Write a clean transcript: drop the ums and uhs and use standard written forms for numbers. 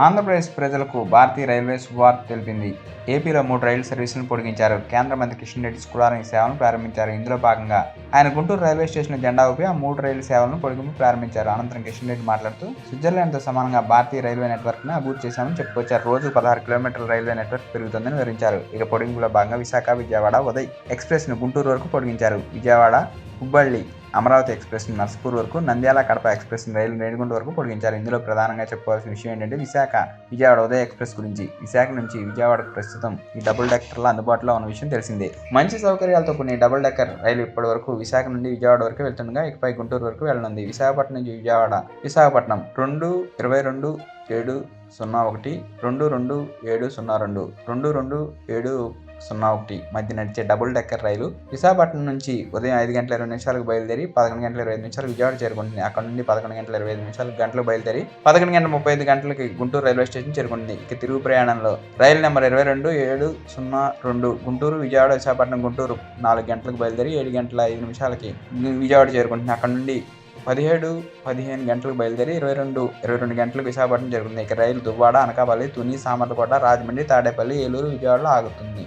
ఆంధ్రప్రదేశ్ ప్రజలకు భారతీయ రైల్వే శుభవార్త తెలిపింది. ఏపీలో 3 రైలు సర్వీసులను పొడిగించారు. కేంద్ర మంత్రి కిషన్ రెడ్డి శుక్రవారం ఈ సేవలను ప్రారంభించారు. ఇందులో భాగంగా ఆయన గుంటూరు రైల్వే స్టేషన్లో జెండా ఊపి ఆ 3 రైలు సేవలను పొడిగింపు ప్రారంభించారు. అనంతరం కిషన్ రెడ్డి మాట్లాడుతూ స్విట్జర్లాండ్తో సమానంగా భారతీయ రైల్వే నెట్వర్క్ను అభివృద్ధి చేశామని చెప్పుకొచ్చారు. రోజుకు 16 కిలోమీటర్ల రైల్వే నెట్వర్క్ పెరుగుతుందని వివరించారు. ఇక పొడిగింపులో భాగంగా విశాఖ, విజయవాడ, ఉదయ్ ఎక్స్ప్రెస్ను గుంటూరు వరకు పొడిగించారు. విజయవాడ, హుబ్బಳ್ಳಿ, అమరావతి ఎక్స్ప్రెస్ను నర్సపూర్ వరకు, నంద్యాల, కడప ఎక్స్ప్రెస్ను రైలు రేణిగుంట వరకు పొడిగించారు. ఇందులో ప్రధానంగా చెప్పుకోవాల్సిన విషయం ఏంటంటే విశాఖ, విజయవాడ ఉదయ్ ఎక్స్ప్రెస్ గురించి. విశాఖ నుంచి విజయవాడకు ప్రస్తుతం ఈ డబుల్ డెక్కర్లు అందుబాటులో ఉన్న విషయం తెలిసిందే. మంచి సౌకర్యాలతో కొన్ని డబుల్ డెక్కర్ రైలు ఇప్పటి వరకు విశాఖ నుండి విజయవాడ వరకు వెళ్తుండగా ఇకపై గుంటూరు వరకు వెళ్ళనుంది. విశాఖపట్నం నుంచి విజయవాడ, విశాఖపట్నం 2-22-701, 2-2-702, 2-2-701 మధ్య నడిచే డబుల్ డెక్కర్ రైలు విశాఖపట్నం నుంచి ఉదయం 5 గంటల 20 నిమిషాలకు బయలుదేరి 11 గంటల 25 నిమిషాలకు విజయవాడ చేరుకుంటుంది. అక్కడ నుండి 11 గంటల 25 గంటలకు బయలుదేరి 11 గంటల 35 గంటలకి గుంటూరు రైల్వే స్టేషన్ చేరుకుంటుంది. ఇక తిరుగు ప్రయాణంలో రైలు నెంబర్ 22-702 గుంటూరు, విజయవాడ, విశాఖపట్నం, గుంటూరు 4 గంటలకు బయలుదేరి 7 గంటల 5 నిమిషాలకి విజయవాడ చేరుకుంటుంది. అక్కడ నుండి 17-15 గంటలకు బయలుదేరి 22 గంటలకు విశాఖపట్నం జరుగుతుంది. ఇక రైలు దువ్వాడ, అనకాపల్లి, తుని, సామర్లకోట, రాజమండ్రి, తాడేపల్లి, ఏలూరు, విజయవాడలో ఆగుతుంది.